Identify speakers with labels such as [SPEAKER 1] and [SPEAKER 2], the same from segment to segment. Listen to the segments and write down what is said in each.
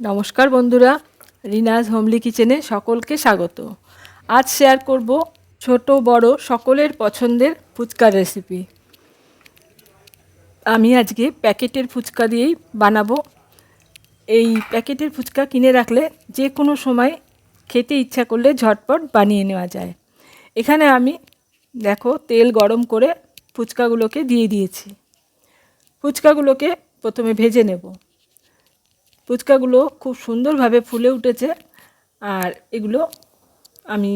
[SPEAKER 1] নমস্কার বন্ধুরা, রিনাজ হোমলি কিচেনে সকলকে স্বাগত। আজ শেয়ার করব ছোট বড় সকলের পছন্দের ফুচকার রেসিপি। আমি আজকে প্যাকেটের ফুচকা দিয়েই বানাবো। এই প্যাকেটের ফুচকা কিনে রাখলে যে কোনো সময় খেতে ইচ্ছা করলে ঝটপট বানিয়ে নেওয়া যায়। এখানে আমি দেখো তেল গরম করে ফুচকাগুলোকে দিয়ে দিয়েছি। ফুচকাগুলোকে প্রথমে ভেজে নেব। ফুচকাগুলো খুব সুন্দরভাবে ফুলে উঠেছে, আর এগুলো আমি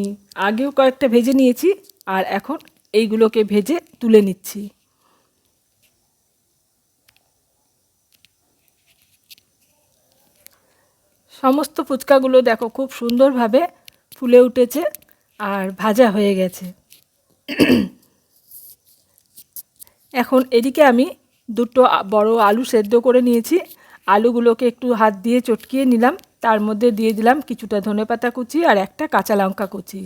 [SPEAKER 1] আগেও কয়েকটা ভেজে নিয়েছি, আর এখন এইগুলোকে ভেজে তুলে নিচ্ছি। সমস্ত ফুচকাগুলো দেখো খুব সুন্দরভাবে ফুলে উঠেছে আর ভাজা হয়ে গেছে। এখন এদিকে আমি দুটো বড় আলু সেদ্ধ করে নিয়েছি। আলুগুলোকে একটু হাত দিয়ে চটকিয়ে নিলাম। তার মধ্যে দিয়ে দিলাম কিছুটা ধনেপাতা কুচি আর একটা কাঁচা লঙ্কা কুচি।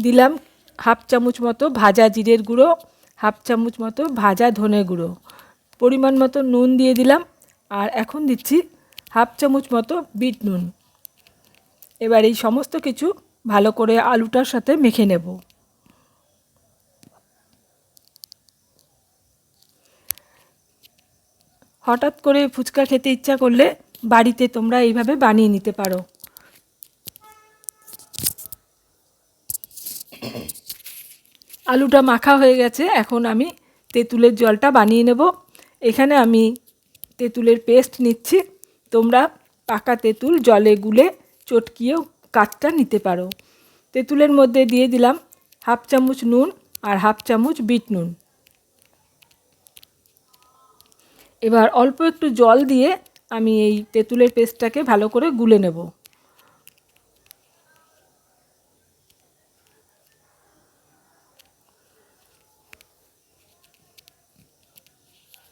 [SPEAKER 1] দিলাম হাফ চামচ মতো ভাজা জিরের গুঁড়ো, হাফ চামচ মতো ভাজা ধনে গুঁড়ো, পরিমাণ মতো নুন দিয়ে দিলাম, আর এখন দিচ্ছি হাফ চামচ মতো বিট নুন। এবার এই সমস্ত কিছু ভালো করে আলুটার সাথে মেখে নেব। হঠাৎ করে ফুচকা খেতে ইচ্ছা করলে বাড়িতে তোমরা এইভাবে বানিয়ে নিতে পারো। আলুটা মাখা হয়ে গেছে, এখন আমি তেঁতুলের জলটা বানিয়ে নেব। এখানে আমি তেঁতুলের পেস্ট নিচ্ছি। তোমরা পাকা তেঁতুল জলে গুলে চটকিয়েও কাঠটা নিতে পারো। তেঁতুলের মধ্যে দিয়ে দিলাম হাফ চামচ নুন আর হাফ চামচ বিট নুন। এবার অল্প একটু জল দিয়ে আমি এই তেঁতুলের পেস্টটাকে ভালো করে গুলে নেব।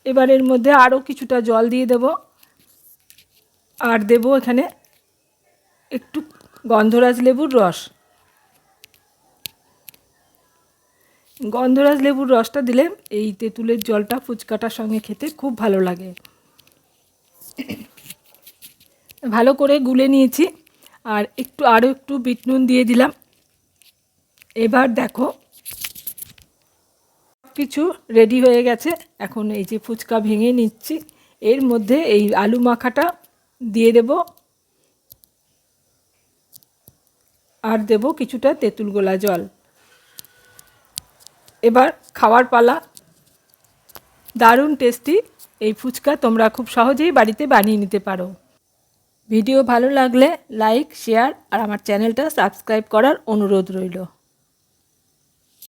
[SPEAKER 1] এবার এর মধ্যে আরও কিছুটা জল দিয়ে দেব, আর দেব এখানে একটু গন্ধরাজ লেবুর রস। গন্ধরাজ লেবুর রসটা দিলে এই তেঁতুলের জলটা ফুচকাটার সঙ্গে খেতে খুব ভালো লাগে। ভালো করে গুলে নিয়েছি, আর আরও একটু বিট নুন দিয়ে দিলাম। এবার দেখো কিছু রেডি হয়ে গেছে। এখন এই যে ফুচকা ভেঙে নিচ্ছি, এর মধ্যে এই আলু মাখাটা দিয়ে দেব, আর দেব কিছুটা তেঁতুল গোলা জল। এবার খাওয়ার পালা। দারুণ টেস্টি এই ফুচকা তোমরা খুব সহজেই বাড়িতে বানিয়ে নিতে পারো। ভিডিও ভালো লাগলে লাইক, শেয়ার আর আমার চ্যানেলটা সাবস্ক্রাইব করার অনুরোধ রইল।